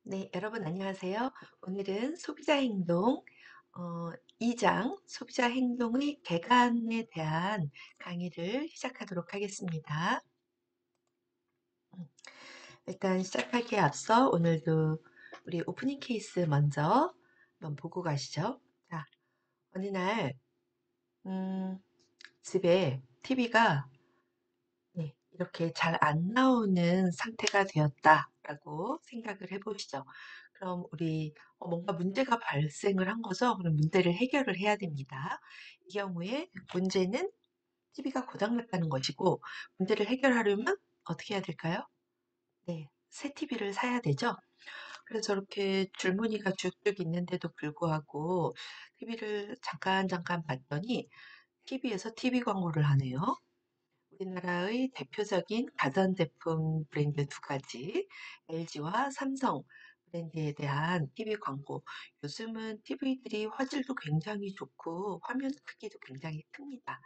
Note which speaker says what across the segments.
Speaker 1: 네, 여러분 안녕하세요. 오늘은 소비자 행동 2장 소비자 행동의 개관에 대한 강의를 시작하도록 하겠습니다. 음, 일단 시작하기에 앞서 오늘도 우리 오프닝 케이스 먼저 한번 보고 가시죠. 자, 어느 날 집에 TV가 이렇게 잘 안 나오는 상태가 되었다라고 생각을 해보시죠. 그럼 우리 뭔가 문제가 발생을 한 거죠. 그럼 문제를 해결을 해야 됩니다. 이 경우에 문제는 TV가 고장났다는 것이고 문제를 해결하려면 어떻게 해야 될까요? 네, 새 TV를 사야 되죠. 그래서 저렇게 줄무늬가 쭉쭉 있는데도 불구하고 TV를 잠깐 봤더니 TV에서 TV 광고를 하네요. 우리나라의 대표적인 가전제품 브랜드 두 가지, LG와 삼성 브랜드에 대한 TV 광고. 요즘은 TV들이 화질도 굉장히 좋고 화면 크기도 굉장히 큽니다.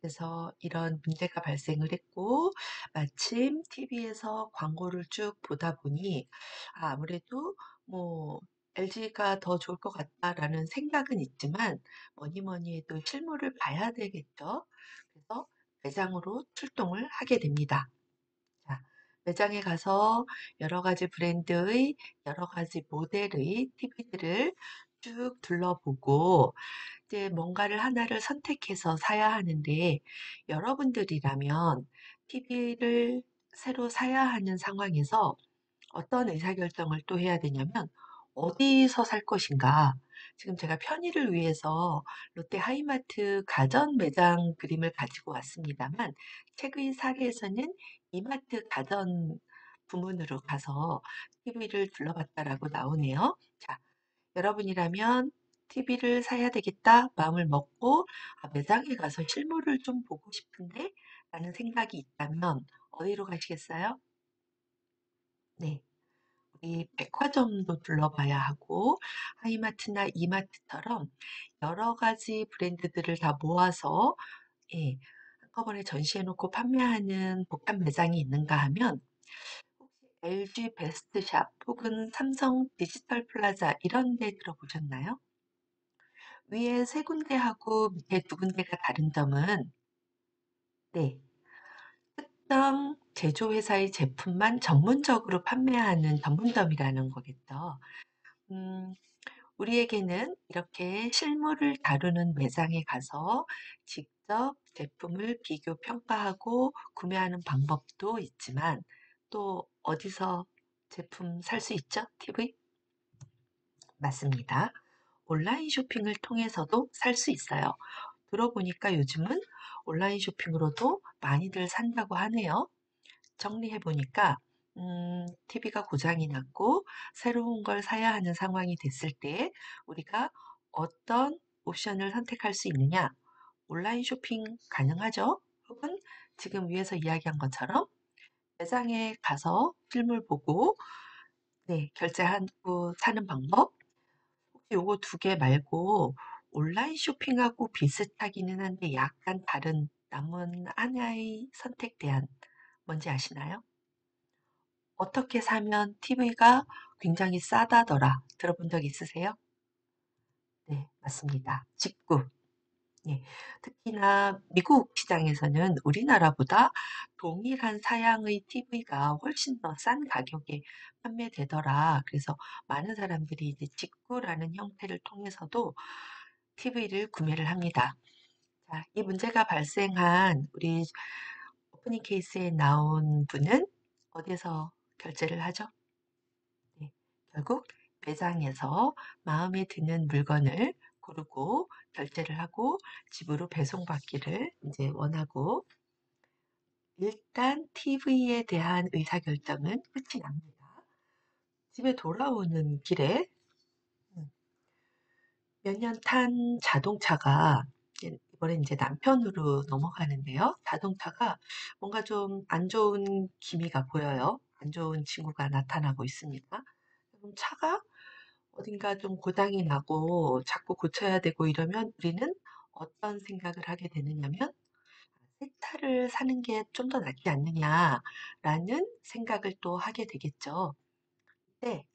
Speaker 1: 그래서 이런 문제가 발생을 했고, 마침 TV에서 광고를 쭉 보다 보니, 아무래도 뭐, LG가 더 좋을 것 같다라는 생각은 있지만, 뭐니 해도 실물을 봐야 되겠죠. 그래서 매장으로 출동을 하게 됩니다. 자, 매장에 가서 여러 가지 브랜드의 여러 가지 모델의 TV들을 쭉 둘러보고, 이제 뭔가를 하나를 선택해서 사야 하는데 여러분들이라면 TV를 새로 사야 하는 상황에서 어떤 의사결정을 또 해야 되냐면 어디서 살 것인가. 지금 제가 편의를 위해서 롯데 하이마트 가전 매장 그림을 가지고 왔습니다만 책의 사례에서는 이마트 가전 부문으로 가서 TV를 둘러봤다라고 나오네요. 자, 여러분이라면 TV를 사야 되겠다 마음을 먹고 매장에 가서 실물을 좀 보고 싶은데 라는 생각이 있다면 어디로 가시겠어요? 네, 우리 백화점도 둘러봐야 하고 하이마트나 이마트처럼 여러 가지 브랜드들을 다 모아서 예, 한꺼번에 전시해놓고 판매하는 복합 매장이 있는가 하면 혹시 LG 베스트샵 혹은 삼성 디지털 플라자 이런 데 들어보셨나요? 위에 세 군데하고 밑에 두 군데가 다른 점은 네, 특정 제조회사의 제품만 전문적으로 판매하는 전문점이라는 거겠죠. 음, 우리에게는 이렇게 실물을 다루는 매장에 가서 직접 제품을 비교 평가하고 구매하는 방법도 있지만 또 어디서 제품 살 수 있죠? TV? 맞습니다. 온라인 쇼핑을 통해서도 살 수 있어요. 들어보니까 요즘은 온라인 쇼핑으로도 많이들 산다고 하네요. 정리해보니까, TV가 고장이 났고 새로운 걸 사야 하는 상황이 됐을 때 우리가 어떤 옵션을 선택할 수 있느냐? 온라인 쇼핑 가능하죠? 혹은 지금 위에서 이야기한 것처럼 매장에 가서 실물 보고 결제하고 사는 방법? 혹시 요거 두 개 말고 온라인 쇼핑하고 비슷하기는 한데 약간 다른 남은 하나의 선택 대안 뭔지 아시나요? 어떻게 사면 TV가 굉장히 싸다더라. 들어본 적 있으세요? 네, 맞습니다. 직구. 예. 특히나 미국 시장에서는 우리나라보다 동일한 사양의 TV가 훨씬 더 싼 가격에 판매되더라. 그래서 많은 사람들이 이제 직구라는 형태를 통해서도 TV를 구매를 합니다. 자, 이 문제가 발생한 우리 오프닝 케이스에 나온 분은 어디에서 결제를 하죠? 네, 결국 매장에서 마음에 드는 물건을 고르고 결제를 하고 집으로 배송받기를 이제 원하고 일단 TV에 대한 의사결정은 끝이 납니다. 집에 돌아오는 길에 몇 년 탄 자동차가 이번엔 이제 남편으로 넘어가는데요. 자동차가 뭔가 좀 안 좋은 기미가 보여요. 안 좋은 징후가 나타나고 있습니다. 그럼 차가 어딘가 좀 고장이 나고 자꾸 고쳐야 되고 이러면 우리는 어떤 생각을 하게 되느냐면 새 차를 사는 게 좀 더 낫지 않느냐라는 생각을 또 하게 되겠죠. 때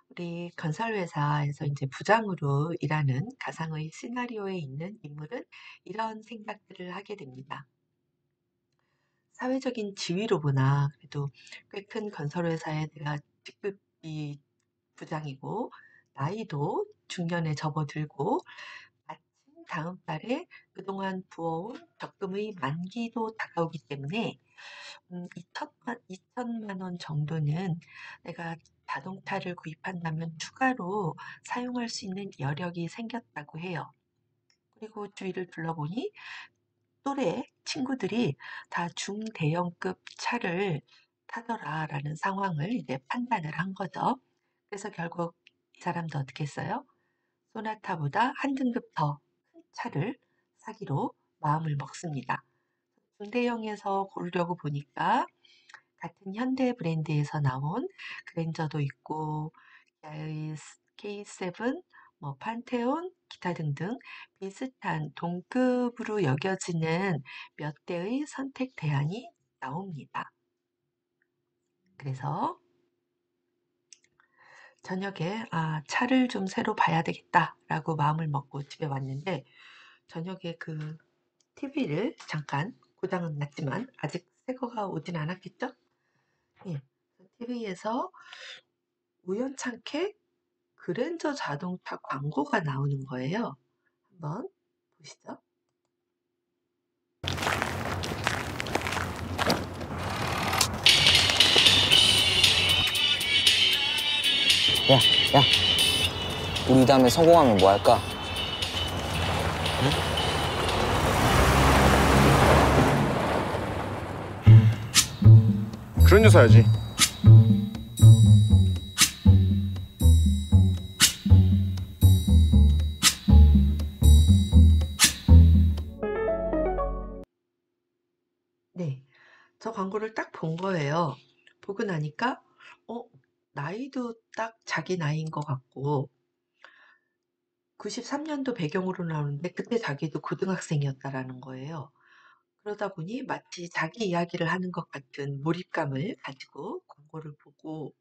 Speaker 1: 우리 건설회사에서 이제 부장으로 일하는 가상의 시나리오에 있는 인물은 이런 생각들을 하게 됩니다. 사회적인 지위로 보나 그래도 꽤 큰 건설회사에 내가 직급이 부장이고 나이도 중년에 접어들고 마침 다음 달에 그동안 부어온 적금의 만기도 다가오기 때문에 2천만 원 정도는 내가 자동차를 구입한다면 추가로 사용할 수 있는 여력이 생겼다고 해요. 그리고 주위를 둘러보니 또래 친구들이 다 중대형급 차를 타더라라는 상황을 이제 판단을 한 거죠. 그래서 결국 이 사람도 어떻게 했어요? 소나타보다 한 등급 더 큰 차를 사기로 마음을 먹습니다. 중대형에서 고르려고 보니까 같은 현대 브랜드에서 나온 그랜저도 있고 K7, 뭐 판테온, 기타 등등 비슷한 동급으로 여겨지는 몇 대의 선택 대안이 나옵니다. 그래서 저녁에 차를 좀 새로 봐야 되겠다라고 마음을 먹고 집에 왔는데 저녁에 그 TV를 잠깐 고장은 났지만 아직 새 거가 오진 않았겠죠? 예. TV에서 우연찮게 그랜저 자동차 광고가 나오는 거예요. 한번 보시죠.
Speaker 2: 야, 야, 우리 다음에 성공하면 뭐 할까?
Speaker 3: 그런 녀 사야지.
Speaker 1: 네, 저 광고를 딱 본 거예요. 보고 나니까 어, 나이도 딱 자기 나이인 것 같고 93년도 배경으로 나오는데 그때 자기도 고등학생이었다라는 거예요. 그러다 보니 마치 자기 이야기를 하는 것 같은 몰입감을 가지고 광고를 보고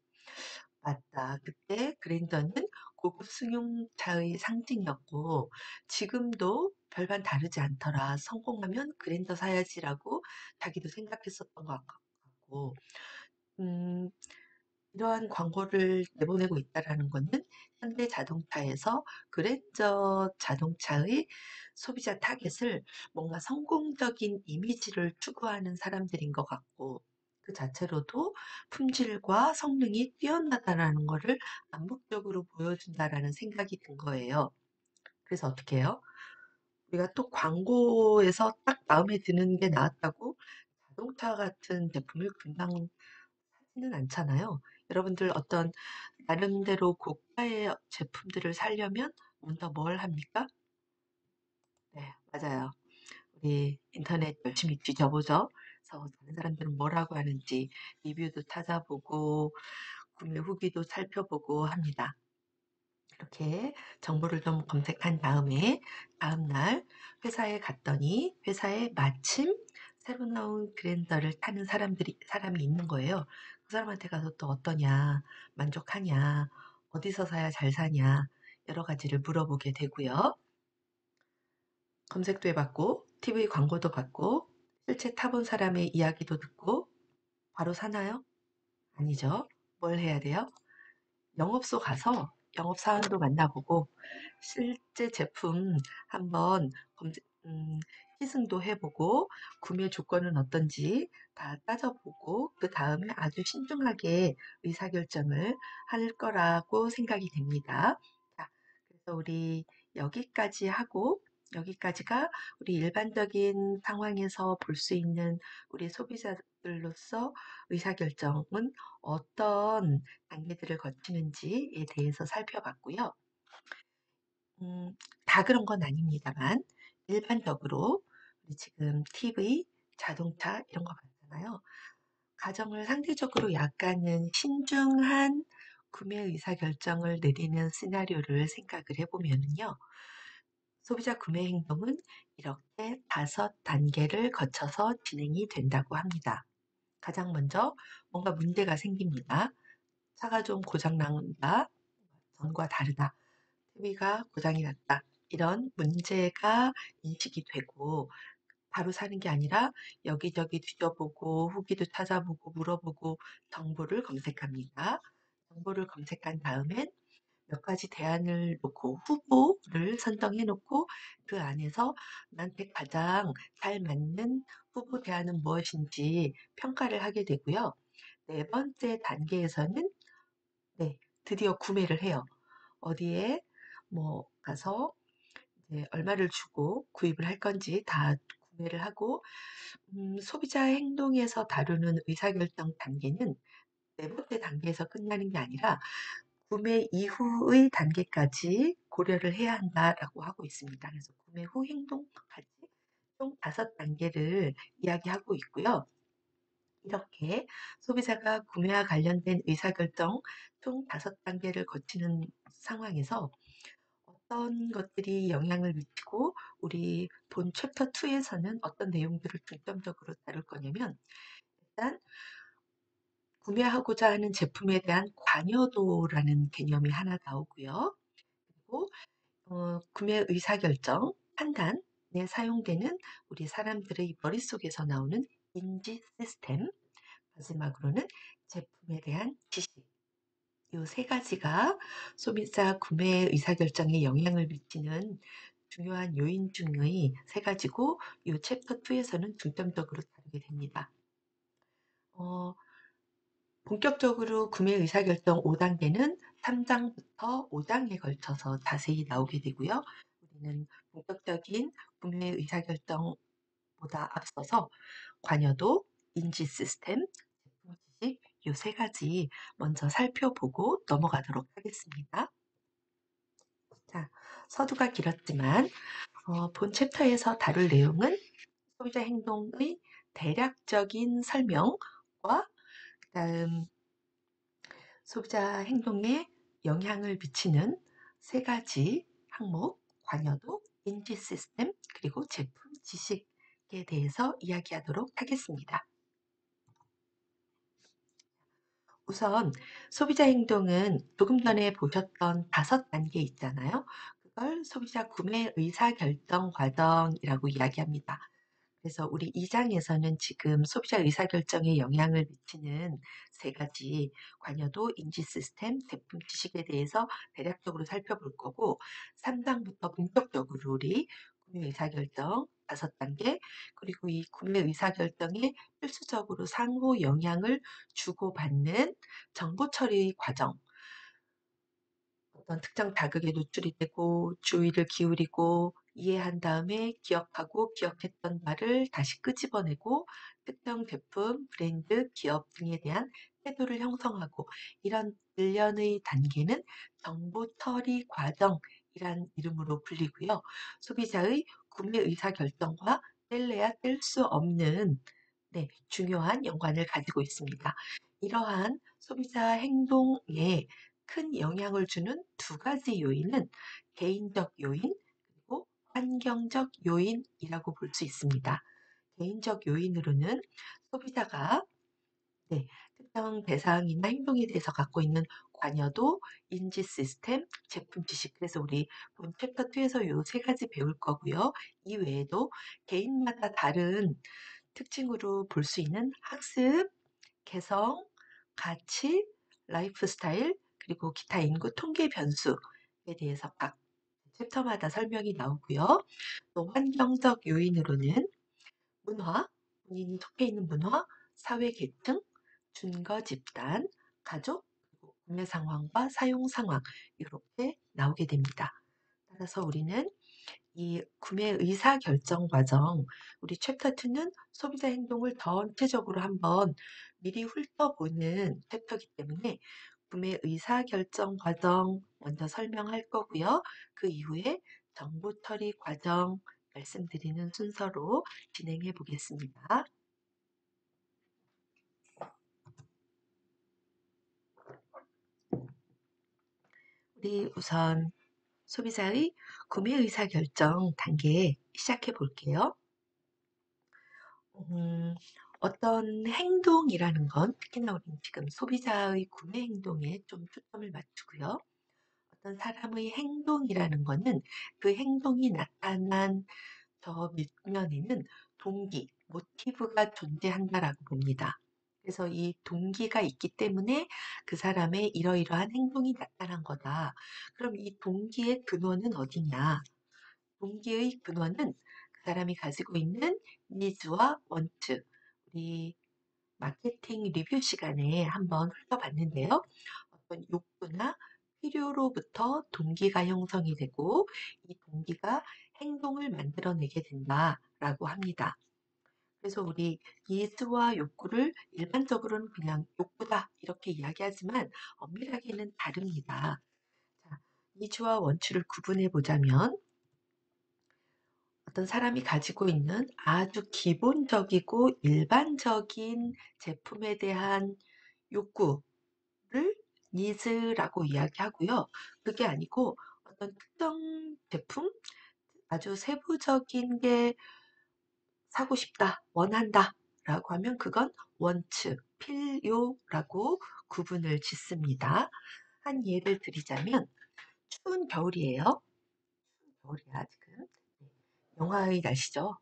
Speaker 1: 맞다. 그때 그랜저는 고급 승용차의 상징이었고 지금도 별반 다르지 않더라. 성공하면 그랜저 사야지라고 자기도 생각했었던 것 같고 음, 이러한 광고를 내보내고 있다라는 것은 현대 자동차에서 그랜저 자동차의 소비자 타겟을 뭔가 성공적인 이미지를 추구하는 사람들인 것 같고 그 자체로도 품질과 성능이 뛰어나다라는 것을 암묵적으로 보여준다라는 생각이 든 거예요. 그래서 어떻게 해요? 우리가 또 광고에서 딱 마음에 드는 게 나왔다고 자동차 같은 제품을 금방 사지는 않잖아요. 여러분들 어떤 나름대로 고가의 제품들을 사려면 먼저 뭘 합니까? 네, 맞아요. 우리 인터넷 열심히 뒤져보죠. 그래서 다른 사람들은 뭐라고 하는지 리뷰도 찾아보고 구매 후기도 살펴보고 합니다. 이렇게 정보를 좀 검색한 다음에 다음날 회사에 갔더니 회사에 마침 새로 나온 그랜저를 타는 사람이 있는 거예요. 그 사람한테 가서 또 어떠냐, 만족하냐, 어디서 사야 잘 사냐, 여러 가지를 물어보게 되고요. 검색도 해봤고, TV 광고도 봤고, 실제 타본 사람의 이야기도 듣고, 바로 사나요? 아니죠. 뭘 해야 돼요? 영업소 가서 영업사원도 만나보고 실제 제품 한번 시승도 해보고 구매 조건은 어떤지 다 따져보고 그 다음에 아주 신중하게 의사결정을 할 거라고 생각이 됩니다. 자, 그래서 우리 여기까지 하고 여기까지가 우리 일반적인 상황에서 볼 수 있는 우리 소비자들로서 의사결정은 어떤 단계들을 거치는지에 대해서 살펴봤고요. 음, 다 그런 건 아닙니다만 일반적으로 우리 지금 TV, 자동차 이런 거 봤잖아요. 가정을 상대적으로 약간은 신중한 구매 의사결정을 내리는 시나리오를 생각을 해보면요. 소비자 구매 행동은 이렇게 5단계를 거쳐서 진행이 된다고 합니다. 가장 먼저 뭔가 문제가 생깁니다. 차가 좀 고장 난다. 전과 다르다. TV가 고장이 났다. 이런 문제가 인식이 되고 바로 사는 게 아니라 여기저기 뒤져보고 후기도 찾아보고 물어보고 정보를 검색합니다. 정보를 검색한 다음엔 몇 가지 대안을 놓고 후보를 선정해 놓고 그 안에서 나한테 가장 잘 맞는 후보 대안은 무엇인지 평가를 하게 되고요. 네 번째 단계에서는 네, 드디어 구매를 해요. 어디에 뭐 가서 이제 얼마를 주고 구입을 할 건지 다 구매를 하고 소비자 행동에서 다루는 의사결정 단계는 네 번째 단계에서 끝나는 게 아니라 구매 이후의 단계까지 고려를 해야 한다라고 하고 있습니다. 그래서 구매 후 행동까지 총 5단계를 이야기하고 있고요. 이렇게 소비자가 구매와 관련된 의사결정 총 5단계를 거치는 상황에서 어떤 것들이 영향을 미치고 우리 본 챕터 2에서는 어떤 내용들을 중점적으로 다룰 거냐면 일단 구매하고자 하는 제품에 대한 관여도라는 개념이 하나 나오고요. 그리고 구매 의사결정, 판단에 사용되는 우리 사람들의 머릿속에서 나오는 인지 시스템, 마지막으로는 제품에 대한 지식, 이 세 가지가 소비자 구매 의사결정에 영향을 미치는 중요한 요인 중의 세 가지고 이 챕터 2에서는 중점적으로 다루게 됩니다. 본격적으로 구매 의사결정 5단계는 3장부터 5장에 걸쳐서 자세히 나오게 되고요. 우리는 본격적인 구매 의사결정보다 앞서서 관여도, 인지 시스템, 제품 지식 이 세 가지 먼저 살펴보고 넘어가도록 하겠습니다. 자, 서두가 길었지만 본 챕터에서 다룰 내용은 소비자 행동의 대략적인 설명과 그다음 소비자 행동에 영향을 미치는 세 가지 항목, 관여도, 인지 시스템, 그리고 제품 지식에 대해서 이야기하도록 하겠습니다. 우선 소비자 행동은 조금 전에 보셨던 5단계 있잖아요. 그걸 소비자 구매 의사결정 과정이라고 이야기합니다. 그래서 우리 2장에서는 지금 소비자 의사결정에 영향을 미치는 세 가지 관여도, 인지 시스템, 제품 지식에 대해서 대략적으로 살펴볼 거고 3장부터 본격적으로 우리 구매 의사결정 5단계 그리고 이 구매 의사결정에 필수적으로 상호 영향을 주고받는 정보 처리 과정 어떤 특정 자극에 노출이 되고 주의를 기울이고 이해한 다음에 기억하고 기억했던 말을 다시 끄집어내고 특정 제품, 브랜드, 기업 등에 대한 태도를 형성하고 이런 일련의 단계는 정보 처리 과정이란 이름으로 불리고요. 소비자의 구매 의사 결정과 뗄래야 뗄 수 없는 네, 중요한 연관을 가지고 있습니다. 이러한 소비자 행동에 큰 영향을 주는 두 가지 요인은 개인적 요인 그리고 환경적 요인이라고 볼 수 있습니다. 개인적 요인으로는 소비자가 네, 특정 대상이나 행동에 대해서 갖고 있는 관여도, 인지 시스템, 제품 지식. 그래서 우리 본 챕터 2에서 이 세 가지 배울 거고요. 이 외에도 개인마다 다른 특징으로 볼 수 있는 학습, 개성, 가치, 라이프 스타일, 그리고 기타 인구 통계 변수에 대해서 각 챕터마다 설명이 나오고요. 또 환경적 요인으로는 문화, 본인이 속해 있는 문화, 사회 계층, 준거 집단, 가족, 그리고 구매 상황과 사용 상황 이렇게 나오게 됩니다. 따라서 우리는 이 구매 의사 결정 과정, 우리 챕터 2는 소비자 행동을 전체적으로 한번 미리 훑어보는 챕터이기 때문에 구매 의사 결정 과정 먼저 설명할 거고요. 그 이후에 정보 처리 과정 말씀드리는 순서로 진행해 보겠습니다. 우리 우선 소비자의 구매 의사 결정 단계 시작해 볼게요. 어떤 행동이라는 건 특히나 우리는 지금 소비자의 구매 행동에 좀 초점을 맞추고요. 어떤 사람의 행동이라는 거는 그 행동이 나타난 저 밑면에는 동기, 모티브가 존재한다라고 봅니다. 그래서 이 동기가 있기 때문에 그 사람의 이러이러한 행동이 나타난 거다. 그럼 이 동기의 근원은 어디냐? 동기의 근원은 그 사람이 가지고 있는 니즈와 원트. 우리 마케팅 리뷰 시간에 한번 훑어봤는데요. 어떤 욕구나 필요로부터 동기가 형성이 되고 이 동기가 행동을 만들어내게 된다라고 합니다. 그래서 우리 니즈와 욕구를 일반적으로는 그냥 욕구다 이렇게 이야기하지만 엄밀하게는 다릅니다. 자, 니즈와 원추를 구분해 보자면 어떤 사람이 가지고 있는 아주 기본적이고 일반적인 제품에 대한 욕구를 니즈라고 이야기하고요. 그게 아니고 어떤 특정 제품, 아주 세부적인 게 사고 싶다, 원한다 라고 하면 그건 원츠, 필요라고 구분을 짓습니다. 한 예를 드리자면 추운 겨울이에요. 겨울이야 지금. 네, 영하의 날씨죠.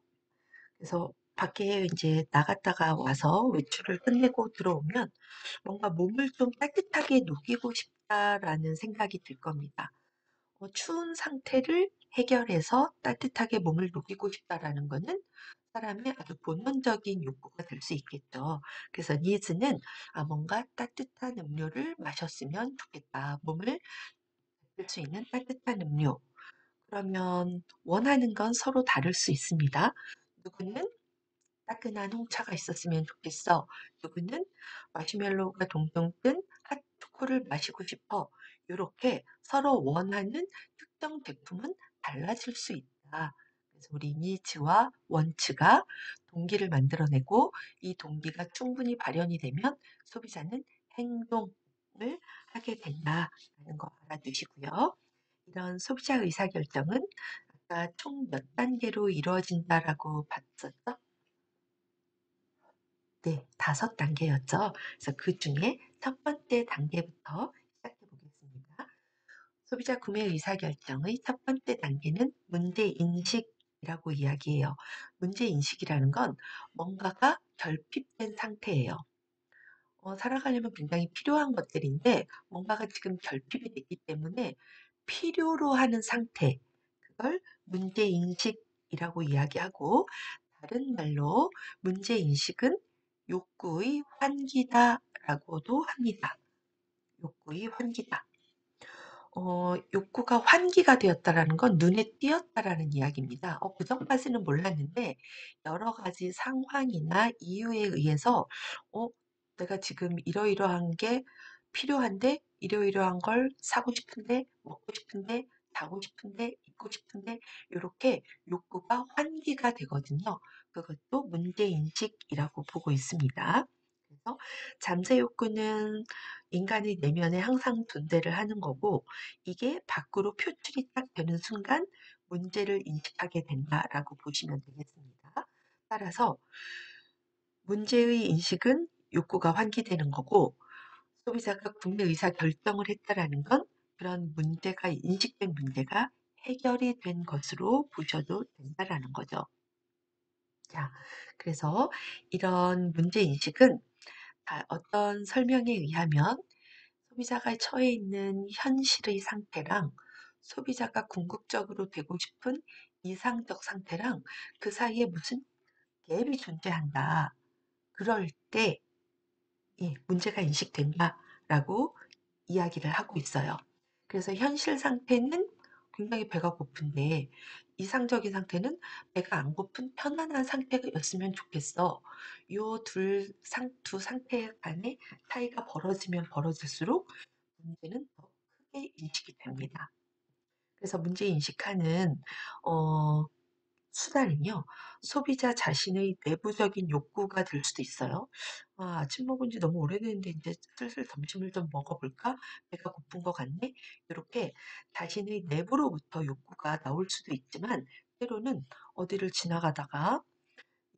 Speaker 1: 그래서 밖에 이제 나갔다가 와서 외출을 끝내고 들어오면 뭔가 몸을 좀 따뜻하게 녹이고 싶다라는 생각이 들 겁니다. 추운 상태를 해결해서 따뜻하게 몸을 녹이고 싶다라는 거는 사람의 아주 본능적인 욕구가 될 수 있겠죠. 그래서 니즈는 뭔가 따뜻한 음료를 마셨으면 좋겠다. 몸을 녹일 수 있는 따뜻한 음료. 그러면 원하는 건 서로 다를 수 있습니다. 누구는 따끈한 홍차가 있었으면 좋겠어. 누구는 마시멜로우가 동동 뜬 핫초코를 마시고 싶어. 이렇게 서로 원하는 특정 제품은 달라질 수 있다. 그래서 우리 니즈와 원츠가 동기를 만들어내고 이 동기가 충분히 발현이 되면 소비자는 행동을 하게 된다라는 거 알아두시고요. 이런 소비자 의사결정은 아까 총 몇 단계로 이루어진다라고 봤었죠? 네, 5단계였죠. 그래서 그 중에 첫 번째 단계부터 시작해 보겠습니다. 소비자 구매 의사결정의 첫 번째 단계는 문제인식이라고 이야기해요. 문제인식이라는 건 뭔가가 결핍된 상태예요. 살아가려면 굉장히 필요한 것들인데 뭔가가 지금 결핍이 됐기 때문에 필요로 하는 상태, 그걸 문제인식이라고 이야기하고 다른 말로 문제인식은 욕구의 환기다라고도 합니다. 욕구의 환기다. 욕구가 환기가 되었다라는 건 눈에 띄었다라는 이야기입니다. 그전까지는 몰랐는데 여러 가지 상황이나 이유에 의해서 어, 내가 지금 이러이러한 게 필요한데 이러이러한 걸 사고 싶은데 먹고 싶은데 자고 싶은데 입고 싶은데 이렇게 욕구가 환기가 되거든요. 그것도 문제인식이라고 보고 있습니다. 그래서 잠재 욕구는 인간의 내면에 항상 존재를 하는 거고 이게 밖으로 표출이 딱 되는 순간 문제를 인식하게 된다라고 보시면 되겠습니다. 따라서 문제의 인식은 욕구가 환기되는 거고 소비자가 구매 의사 결정을 했다라는 건 그런 문제가 인식된 문제가 해결이 된 것으로 보셔도 된다라는 거죠. 자, 그래서 이런 문제 인식은 어떤 설명에 의하면 소비자가 처해 있는 현실의 상태랑 소비자가 궁극적으로 되고 싶은 이상적 상태랑 그 사이에 무슨 갭이 존재한다. 그럴 때 문제가 인식된다라고 이야기를 하고 있어요. 그래서 현실 상태는 굉장히 배가 고픈데 이상적인 상태는 배가 안 고픈 편안한 상태였으면 좋겠어. 두 상태 간의 차이가 벌어지면 벌어질수록 문제는 더 크게 인식이 됩니다. 그래서 문제 인식하는 어, 수단은요, 소비자 자신의 내부적인 욕구가 될 수도 있어요. 아침 먹은 지 너무 오래됐는데 이제 슬슬 점심을 좀 먹어볼까? 배가 고픈 것 같네? 이렇게 자신의 내부로부터 욕구가 나올 수도 있지만, 때로는 어디를 지나가다가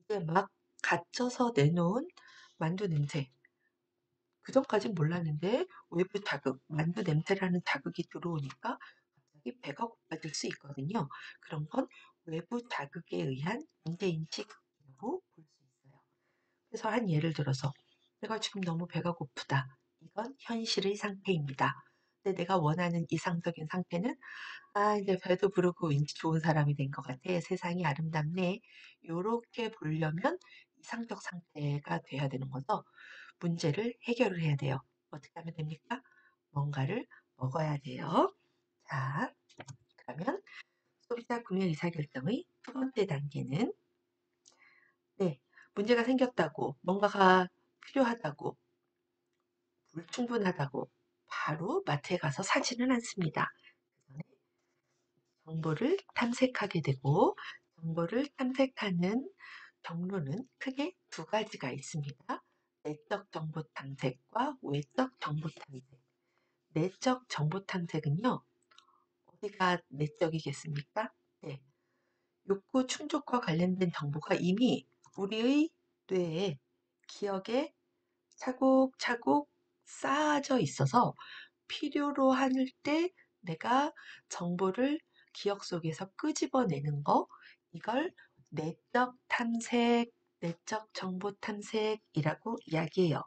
Speaker 1: 이제 막 갇혀서 내놓은 만두 냄새. 그전까진 몰랐는데 외부 자극, 만두 냄새라는 자극이 들어오니까 갑자기 배가 고파질 수 있거든요. 그런 건 외부 자극에 의한 문제인식이라고 볼 수 있어요. 그래서 한 예를 들어서 내가 지금 너무 배가 고프다. 이건 현실의 상태입니다. 근데 내가 원하는 이상적인 상태는 이제 배도 부르고 왠지 좋은 사람이 된 것 같아. 세상이 아름답네. 요렇게 보려면 이상적 상태가 돼야 되는 거죠. 문제를 해결을 해야 돼요. 어떻게 하면 됩니까? 뭔가를 먹어야 돼요. 자, 그러면 소비자 구매 의사결정의 두 번째 단계는 네, 문제가 생겼다고, 뭔가가 필요하다고, 불충분하다고 바로 마트에 가서 사지는 않습니다. 그 전에 정보를 탐색하게 되고 정보를 탐색하는 경로는 크게 두 가지가 있습니다. 내적 정보 탐색과 외적 정보 탐색. 내적 정보 탐색은요, 어디가 내적이겠습니까? 네, 욕구 충족과 관련된 정보가 이미 우리의 뇌에, 기억에 차곡차곡 쌓아져 있어서 필요로 할 때 내가 정보를 기억 속에서 끄집어내는 거, 이걸 내적 탐색, 내적 정보 탐색이라고 이야기해요.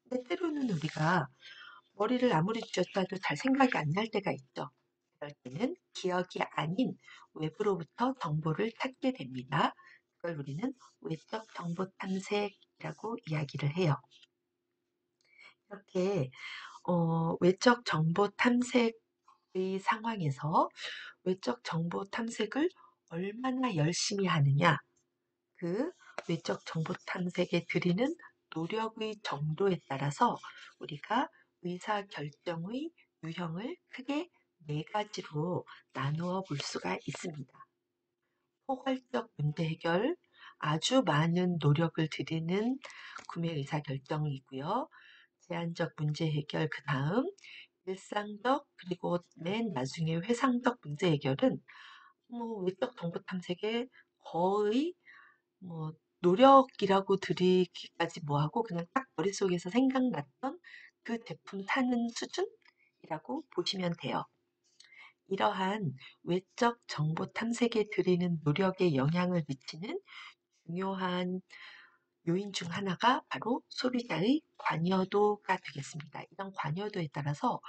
Speaker 1: 근데 때로는 우리가 머리를 아무리 쥐어짜도 잘 생각이 안 날 때가 있죠. 그럴 때는 기억이 아닌 외부로부터 정보를 찾게 됩니다. 그걸 우리는 외적 정보 탐색이라고 이야기를 해요. 이렇게 외적 정보 탐색의 상황에서 외적 정보 탐색을 얼마나 열심히 하느냐, 그 외적 정보 탐색에 들이는 노력의 정도에 따라서 우리가 의사 결정의 유형을 크게 네 가지로 나누어 볼 수가 있습니다. 포괄적 문제 해결, 아주 많은 노력을 들이는 구매 의사 결정이고요. 제한적 문제 해결, 그 다음 일상적, 그리고 맨 나중에 회상적 문제 해결은 외적 정보 탐색에 거의 뭐 노력이라고 드리기까지 뭐하고 그냥 딱 머릿속에서 생각났던 그 제품 사는 수준이라고 보시면 돼요. 이러한 외적 정보 탐색에 들이는 노력에 영향을 미치는 중요한 요인 중 하나가 바로 소비자의 관여도가 되겠습니다. 이런 관여도에 따라서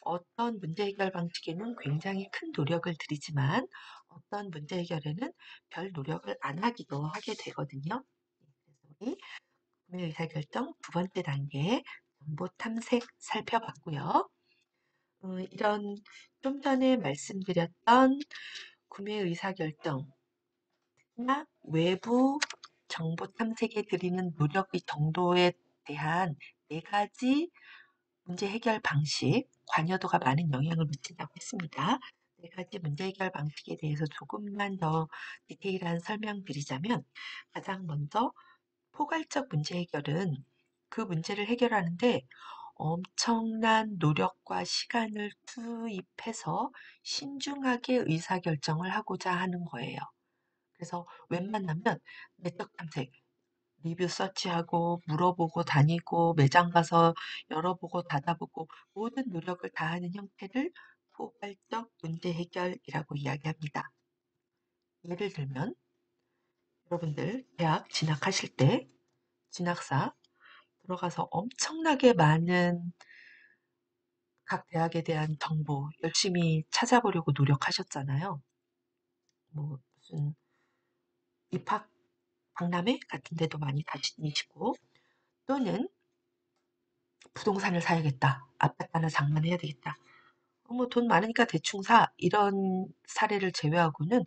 Speaker 1: 어떤 문제 해결 방식에는 굉장히 큰 노력을 들이지만 어떤 문제 해결에는 별 노력을 안 하기도 하게 되거든요. 그래서 우리 구매 의사결정 두 번째 단계 정보 탐색 살펴봤고요. 이런 좀 전에 말씀드렸던 구매 의사결정이나 외부 정보 탐색에 들이는 노력의 정도에 대한 네 가지 문제 해결 방식, 관여도가 많은 영향을 미친다고 했습니다. 네 가지 문제 해결 방식에 대해서 조금만 더 디테일한 설명드리자면 가장 먼저 포괄적 문제 해결은 그 문제를 해결하는데 엄청난 노력과 시간을 투입해서 신중하게 의사결정을 하고자 하는 거예요. 그래서 웬만하면 내적 탐색, 리뷰 서치하고 물어보고 다니고 매장 가서 열어보고 닫아보고 모든 노력을 다하는 형태를 포괄적 문제 해결이라고 이야기합니다. 예를 들면 여러분들 대학 진학하실 때 진학사 들어가서 엄청나게 많은 각 대학에 대한 정보 열심히 찾아보려고 노력하셨잖아요. 뭐 무슨 입학 박람회 같은 데도 많이 다니시고 또는 부동산을 사야겠다. 아파트 하나 장만해야 되겠다. 뭐 돈 많으니까 대충 사. 이런 사례를 제외하고는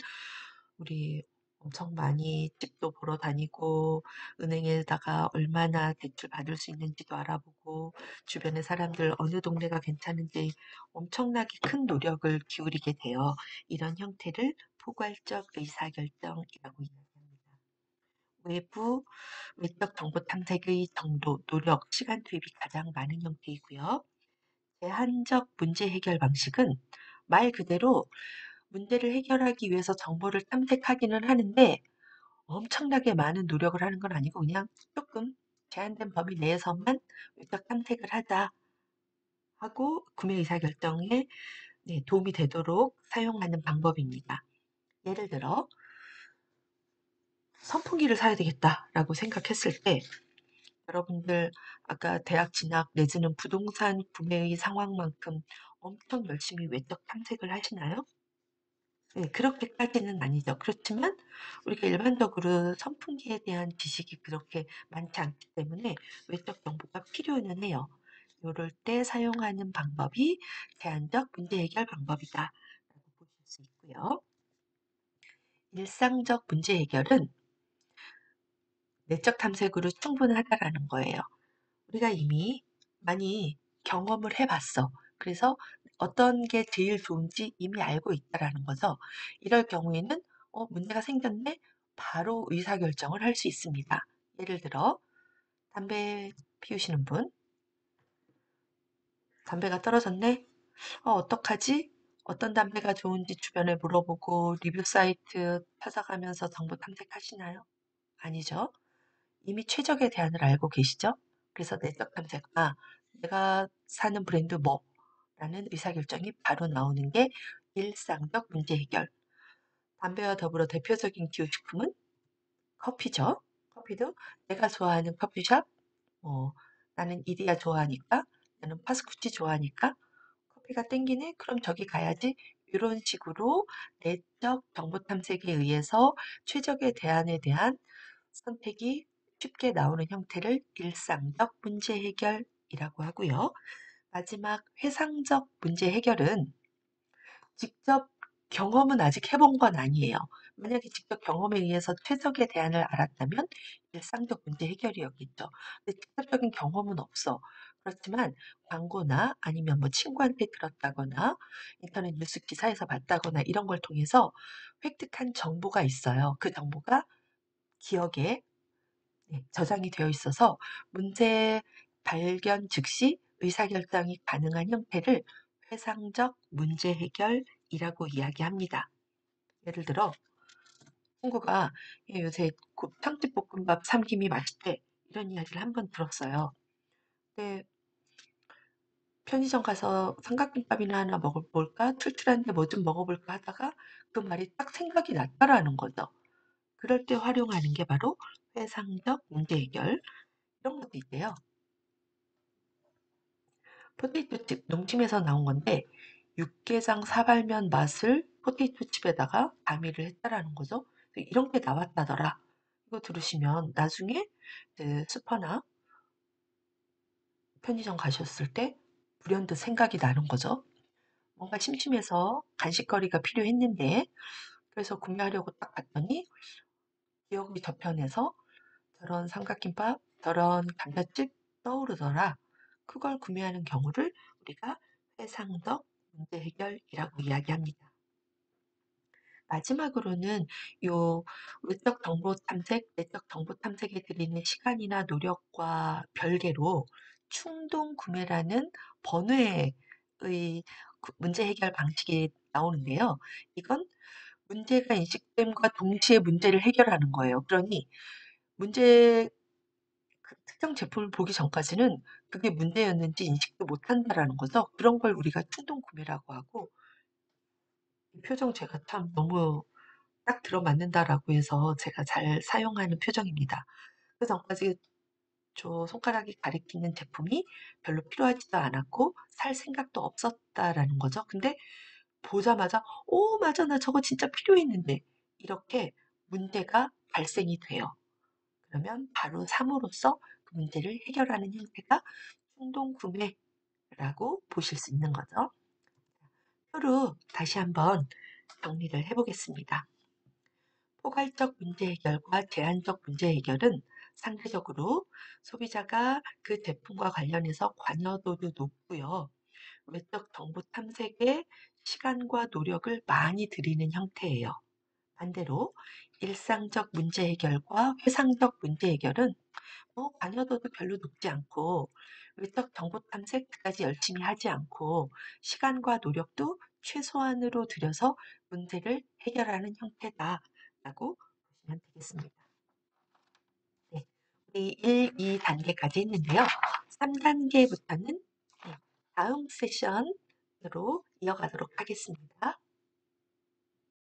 Speaker 1: 우리 엄청 많이 집도 보러 다니고 은행에다가 얼마나 대출 받을 수 있는지도 알아보고 주변의 사람들 어느 동네가 괜찮은지 엄청나게 큰 노력을 기울이게 돼요. 이런 형태를 포괄적 의사결정이라고 이야기합니다. 외부 외적 정보 탐색의 정도, 노력, 시간 투입이 가장 많은 형태이고요. 제한적 문제 해결 방식은 말 그대로 문제를 해결하기 위해서 정보를 탐색하기는 하는데 엄청나게 많은 노력을 하는 건 아니고 그냥 조금 제한된 범위 내에서만 외적 탐색을 하자 하고 구매 의사결정에 네, 도움이 되도록 사용하는 방법입니다. 예를 들어 선풍기를 사야 되겠다라고 생각했을 때 여러분들 아까 대학 진학 내지는 부동산 구매의 상황만큼 엄청 열심히 외적 탐색을 하시나요? 네, 그렇게까지는 아니죠. 그렇지만 우리가 일반적으로 선풍기에 대한 지식이 그렇게 많지 않기 때문에 외적 정보가 필요는 해요. 이럴 때 사용하는 방법이 제한적 문제 해결 방법이다 라고 보실 수 있고요. 일상적 문제 해결은 내적 탐색으로 충분하다라는 거예요. 우리가 이미 많이 경험을 해봤어. 그래서 어떤 게 제일 좋은지 이미 알고 있다라는 거죠. 이럴 경우에는 문제가 생겼네? 바로 의사결정을 할 수 있습니다. 예를 들어 담배 피우시는 분, 담배가 떨어졌네? 어떡하지? 어떤 담배가 좋은지 주변에 물어보고 리뷰 사이트 찾아가면서 정보 탐색하시나요? 아니죠. 이미 최적의 대안을 알고 계시죠? 그래서 내적 탐색, 내가 사는 브랜드 뭐? 라는 의사결정이 바로 나오는 게 일상적 문제 해결. 담배와 더불어 대표적인 기호식품은 커피죠. 커피도 내가 좋아하는 커피숍, 뭐, 나는 이디야 좋아하니까, 나는 파스쿠치 좋아하니까, 커피가 땡기네? 그럼 저기 가야지. 이런 식으로 내적 정보 탐색에 의해서 최적의 대안에 대한 선택이 쉽게 나오는 형태를 일상적 문제 해결이라고 하고요. 마지막 회상적 문제 해결은 직접 경험은 아직 해본 건 아니에요. 만약에 직접 경험에 의해서 최적의 대안을 알았다면 일상적 문제 해결이었겠죠. 근데 직접적인 경험은 없어. 그렇지만 광고나 아니면 뭐 친구한테 들었다거나 인터넷 뉴스 기사에서 봤다거나 이런 걸 통해서 획득한 정보가 있어요. 그 정보가 기억에 네, 저장이 되어 있어서 문제 발견 즉시 의사결정이 가능한 형태를 회상적 문제 해결이라고 이야기합니다. 예를 들어 친구가 요새 참치볶음밥 삼김이 맛있대 이런 이야기를 한번 들었어요. 근데 편의점 가서 삼각김밥이나 하나 먹어볼까? 출출한데 뭐 좀 먹어볼까 하다가 그 말이 딱 생각이 났다라는 거죠. 그럴 때 활용하는 게 바로 회상적 문제 해결 이런 것도 있대요. 포테이토 칩, 농심에서 나온 건데 육개장 사발면 맛을 포테이토 칩에다가 가미를 했다라는 거죠. 이런 게 나왔다더라. 이거 들으시면 나중에 그 슈퍼나 편의점 가셨을 때 불현듯 생각이 나는 거죠. 뭔가 심심해서 간식거리가 필요했는데 그래서 구매하려고 딱 갔더니 기억이 저편해서 저런 삼각김밥, 저런 감자칩 떠오르더라. 그걸 구매하는 경우를 우리가 회상적 문제 해결이라고 이야기합니다. 마지막으로는 요 외적 정보 탐색, 내적 정보 탐색에 들이는 시간이나 노력과 별개로 충동 구매라는 번외의 문제 해결 방식이 나오는데요. 이건 문제가 인식됨과 동시에 문제를 해결하는 거예요. 그러니 문제 그 특정 제품을 보기 전까지는 그게 문제였는지 인식도 못한다라는 거죠. 그런 걸 우리가 충동 구매라고 하고 이 표정 제가 참 너무 딱 들어맞는다라고 해서 제가 잘 사용하는 표정입니다. 그 전까지 저 손가락이 가리키는 제품이 별로 필요하지도 않았고 살 생각도 없었다라는 거죠. 근데 보자마자 오 맞아 나 저거 진짜 필요했는데 이렇게 문제가 발생이 돼요. 그러면 바로 삼으로써 그 문제를 해결하는 형태가 충동 구매라고 보실 수 있는 거죠. 표로 다시 한번 정리를 해보겠습니다. 포괄적 문제 해결과 제한적 문제 해결은 상대적으로 소비자가 그 제품과 관련해서 관여도도 높고요. 외적 정보 탐색에 시간과 노력을 많이 들이는 형태예요. 반대로 일상적 문제 해결과 회상적 문제 해결은 관여도도 별로 높지 않고 외적 정보 탐색까지 열심히 하지 않고 시간과 노력도 최소한으로 들여서 문제를 해결하는 형태다라고 보시면 되겠습니다. 우리 1, 2단계까지 했는데요. 3단계부터는 다음 세션으로 이어가도록 하겠습니다.